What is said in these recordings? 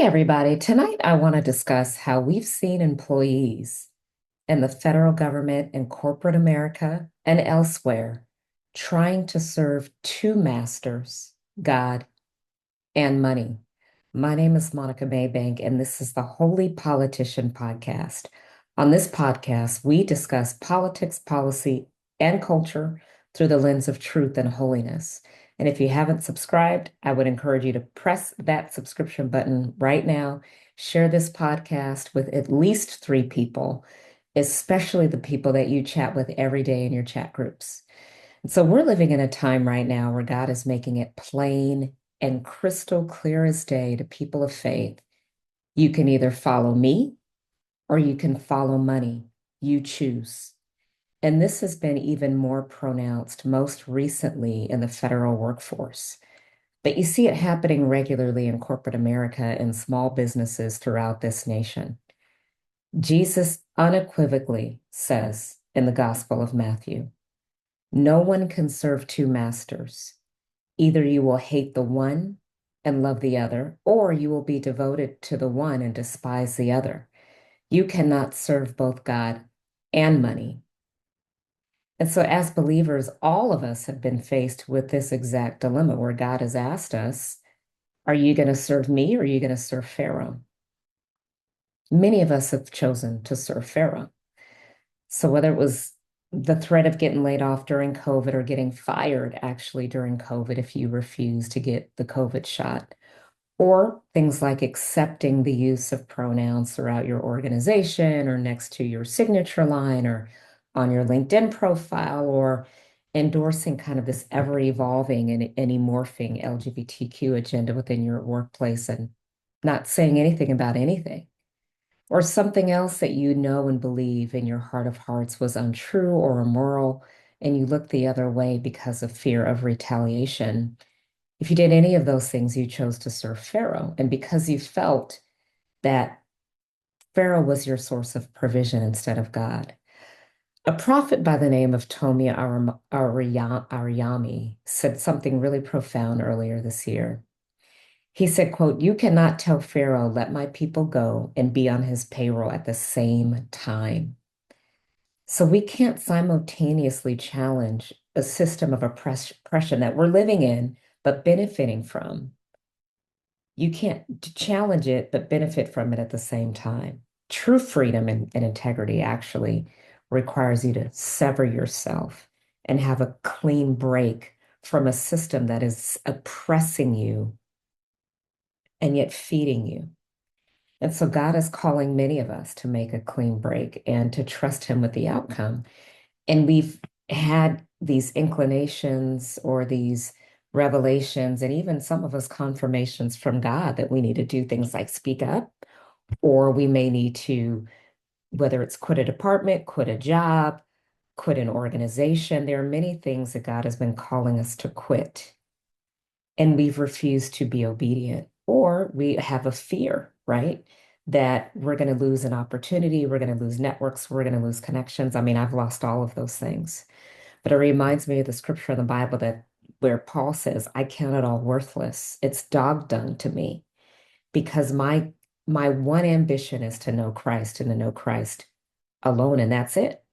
Hey, everybody. Tonight, I want to discuss how we've seen employees in the federal government and corporate America and elsewhere trying to serve two masters, God and money. My name is Monica Maybank, and this is the Holy Politician Podcast. On this podcast, we discuss politics, policy, and culture through the lens of truth and holiness. And if you haven't subscribed, I would encourage you to press that subscription button right now. Share this podcast with at least three people, especially the people that you chat with every day in your chat groups. And so we're living in a time right now where God is making it plain and crystal clear as day to people of faith. You can either follow me or you can follow money. You choose. And this has been even more pronounced most recently in the federal workforce. But you see it happening regularly in corporate America and small businesses throughout this nation. Jesus unequivocally says in the Gospel of Matthew, no one can serve two masters. Either you will hate the one and love the other, or you will be devoted to the one and despise the other. You cannot serve both God and money. And so, as believers, all of us have been faced with this exact dilemma where God has asked us, are you going to serve me or are you going to serve Pharaoh? Many of us have chosen to serve Pharaoh. So, whether it was the threat of getting laid off during COVID or getting fired actually during COVID if you refuse to get the COVID shot, or things like accepting the use of pronouns throughout your organization or next to your signature line or on your LinkedIn profile, or endorsing kind of this ever evolving and morphing LGBTQ agenda within your workplace and not saying anything about anything, or something else that you know and believe in your heart of hearts was untrue or immoral, and you look the other way because of fear of retaliation. If you did any of those things, you chose to serve Pharaoh. And because you felt that Pharaoh was your source of provision instead of God. A prophet by the name of Aryami said something really profound earlier this year. He said, quote, you cannot tell Pharaoh, let my people go and be on his payroll at the same time. So we can't simultaneously challenge a system of oppression that we're living in, but benefiting from. You can't challenge it, but benefit from it at the same time. True freedom and integrity actually requires you to sever yourself and have a clean break from a system that is oppressing you and yet feeding you. And so God is calling many of us to make a clean break and to trust Him with the outcome. And we've had these inclinations or these revelations, and even some of us confirmations from God that we need to do things like speak up, or we may need to, whether it's quit a department, quit a job, quit an organization. There are many things that God has been calling us to quit, and we've refused to be obedient, or we have a fear, right? That we're going to lose an opportunity, we're going to lose networks, we're going to lose connections. I mean, I've lost all of those things. But it reminds me of the scripture in the Bible that where Paul says, I count it all worthless. It's dog dung to me because my one ambition is to know Christ and to know Christ alone, and that's it.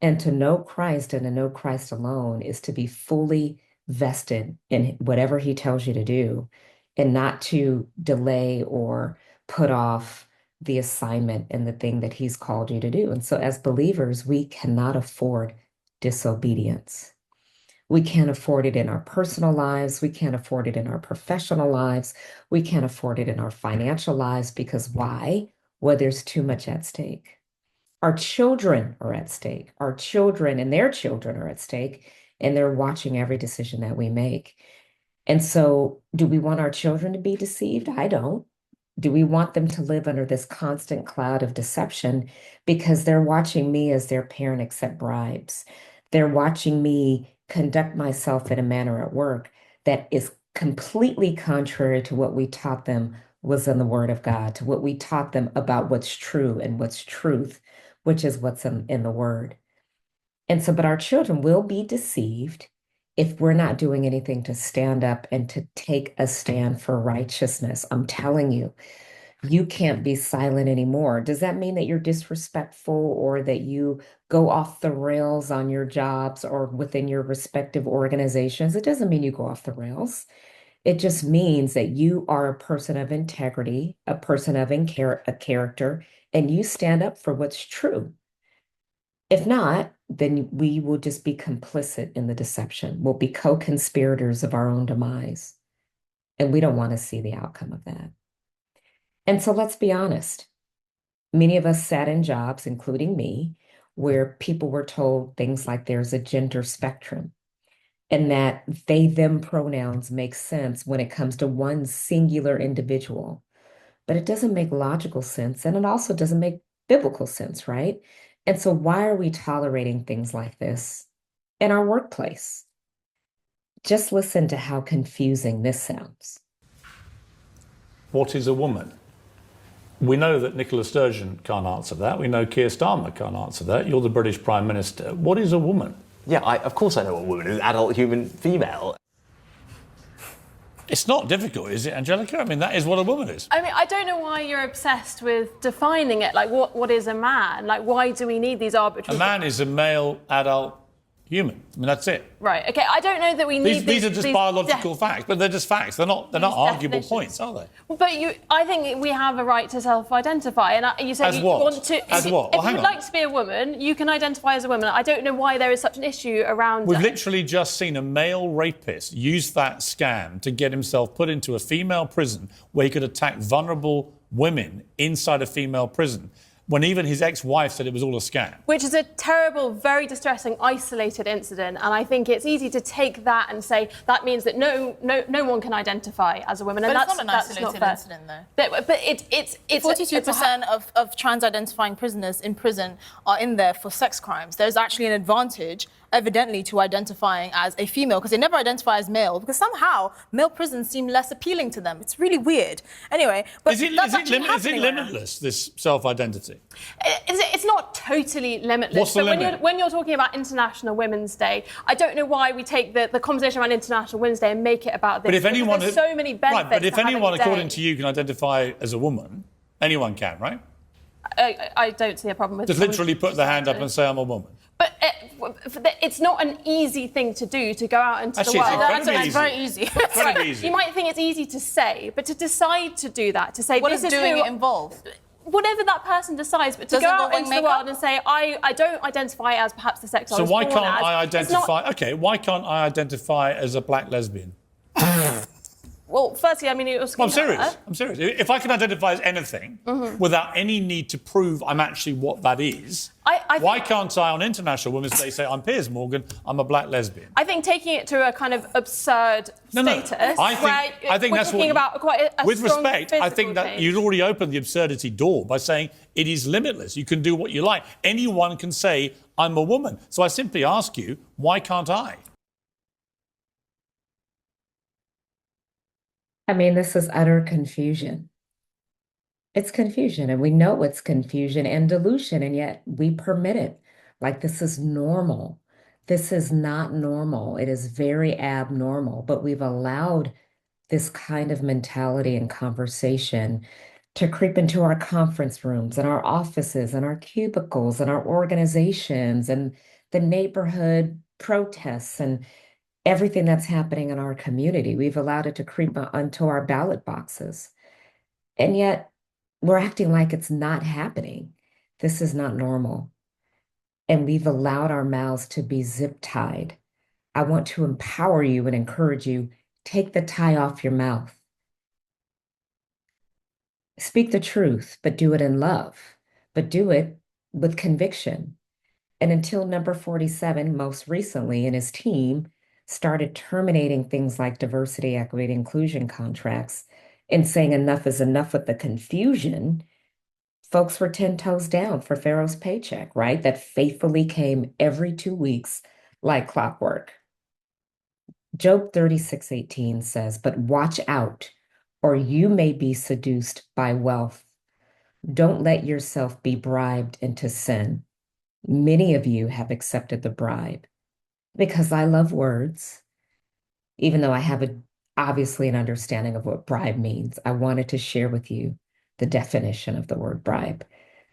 And to know Christ and to know Christ alone is to be fully vested in whatever he tells you to do and not to delay or put off the assignment and the thing that he's called you to do. And so as believers, we cannot afford disobedience. We can't afford it in our personal lives. We can't afford it in our professional lives. We can't afford it in our financial lives because why? Well, there's too much at stake. Our children are at stake. Our children and their children are at stake, and they're watching every decision that we make. And so, do we want our children to be deceived? I don't. Do we want them to live under this constant cloud of deception because they're watching me as their parent accept bribes? They're watching me conduct myself in a manner at work that is completely contrary to what we taught them was in the Word of God, to what we taught them about what's true and what's truth, which is what's in the Word. And so, but our children will be deceived if we're not doing anything to stand up and to take a stand for righteousness. I'm telling you, You can't be silent anymore. Does that mean that you're disrespectful or that you go off the rails on your jobs or within your respective organizations? It doesn't mean you go off the rails. It just means that you are a person of integrity, a person of a character, and you stand up for what's true. If not, then we will just be complicit in the deception. We'll be co-conspirators of our own demise. And we don't want to see the outcome of that. And so let's be honest. Many of us sat in jobs, including me, where people were told things like there's a gender spectrum and that they, them pronouns make sense when it comes to one singular individual. But it doesn't make logical sense. And it also doesn't make biblical sense, right? And so why are we tolerating things like this in our workplace? Just listen to how confusing this sounds. What is a woman? We know that Nicola Sturgeon can't answer that. We know Keir Starmer can't answer that. You're the British Prime Minister. What is a woman? Yeah, of course I know what a woman is. An adult human female. It's not difficult, is it, Angelica? I mean, that is what a woman is. I mean, I don't know why you're obsessed with defining it. Like, what is a man? Like, why do we need these arbitrary... A man is a male adult human. I mean, that's it. Right, OK. I don't know that we need these are just biological facts, but they're just facts. They're not arguable points, are they? Well, but I think we have a right to self-identify. And you said you want to... As what? If you'd like to be a woman, you can identify as a woman. I don't know why there is such an issue around... We've literally just seen a male rapist use that scam to get himself put into a female prison where he could attack vulnerable women inside a female prison, when even his ex-wife said it was all a scam. Which is a terrible, very distressing, isolated incident. And I think it's easy to take that and say that means that no one can identify as a woman. But and it's not an isolated incident, though. But it's 42% of trans-identifying prisoners in prison are in there for sex crimes. There's actually an advantage, evidently, to identifying as a female, because they never identify as male, because somehow male prisons seem less appealing to them. It's really weird. Anyway, but is it limitless, this self-identity? It's not totally limitless. What's the limit? When you're talking about International Women's Day, I don't know why we take the conversation around International Women's Day and make it about this. But if anyone... There's so many benefits. Right, but if anyone, according to you, can identify as a woman, anyone can, right? I don't see a problem with... Just literally put their hand up and say, I'm a woman. But it's not an easy thing to do, to go out into the world. It's very easy. Very easy. You might think it's easy to say, but to decide to do that, to say... What does doing it involve? Whatever that person decides, but to go out into the world and say, I don't identify as perhaps the sex I was born as. So why can't I identify... OK, why can't I identify as a black lesbian? Well, firstly, I mean, it was... I'm serious. If I can identify as anything without any need to prove I'm actually what that is, why can't I, on International Women's Day, say, I'm Piers Morgan, I'm a black lesbian? I think taking it to a kind of absurd status... I think that's what... about quite a with respect, I think that change. you'd already opened the absurdity door by saying it is limitless. You can do what you like. Anyone can say, I'm a woman. So I simply ask you, why can't I? I mean, this is utter confusion. It's confusion, and we know it's confusion and delusion, and yet we permit it. Like, this is normal. This is not normal. It is very abnormal, but we've allowed this kind of mentality and conversation to creep into our conference rooms and our offices and our cubicles and our organizations and the neighborhood protests and everything that's happening in our community. We've allowed it to creep onto our ballot boxes. And yet we're acting like it's not happening. This is not normal. And we've allowed our mouths to be zip-tied. I want to empower you and encourage you, take the tie off your mouth. Speak the truth, but do it in love, but do it with conviction. And until number 47, most recently, and his team started terminating things like diversity, equity, inclusion contracts and saying enough is enough with the confusion, folks were 10 toes down for Pharaoh's paycheck, right? That faithfully came every 2 weeks like clockwork. Job 36:18 says, but watch out, or you may be seduced by wealth. Don't let yourself be bribed into sin. Many of you have accepted the bribe. Because I love words, even though I have obviously an understanding of what bribe means, I wanted to share with you the definition of the word bribe.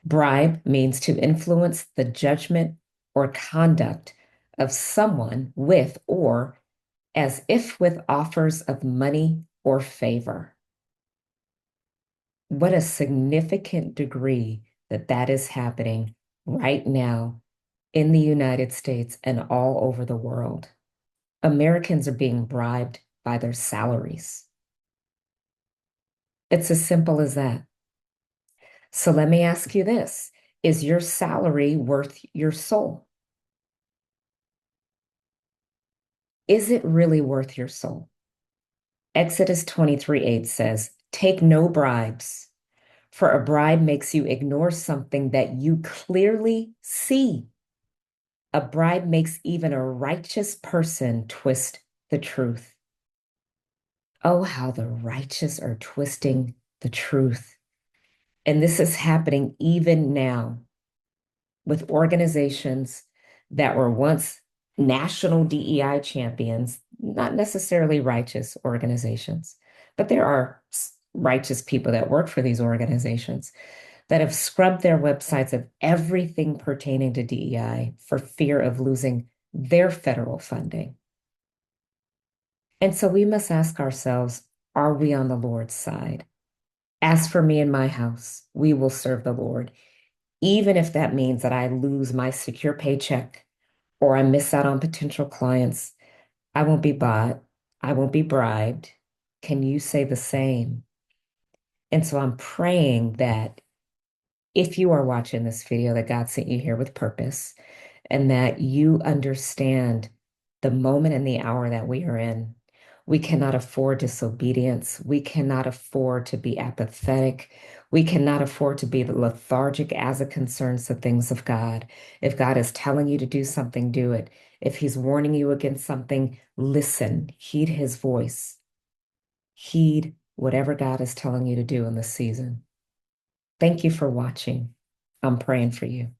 Bribe means to influence the judgment or conduct of someone with or as if with offers of money or favor. What a significant degree that is happening right now in the United States and all over the world. Americans are being bribed by their salaries. It's as simple as that. So let me ask you this. Is your salary worth your soul? Is it really worth your soul? Exodus 23:8 says, take no bribes, for a bribe makes you ignore something that you clearly see. A bribe makes even a righteous person twist the truth. Oh, how the righteous are twisting the truth. And this is happening even now with organizations that were once national DEI champions, not necessarily righteous organizations, but there are righteous people that work for these organizations that have scrubbed their websites of everything pertaining to DEI for fear of losing their federal funding. And so we must ask ourselves, are we on the Lord's side? As for me and my house, we will serve the Lord, even if that means that I lose my secure paycheck or I miss out on potential clients. I won't be bought. I won't be bribed. Can you say the same? And so I'm praying that if you are watching this video, that God sent you here with purpose and that you understand the moment and the hour that we are in. We cannot afford disobedience. We cannot afford to be apathetic. We cannot afford to be lethargic as it concerns the things of God. If God is telling you to do something, do it. If he's warning you against something, listen, heed his voice. Heed whatever God is telling you to do in this season. Thank you for watching. I'm praying for you.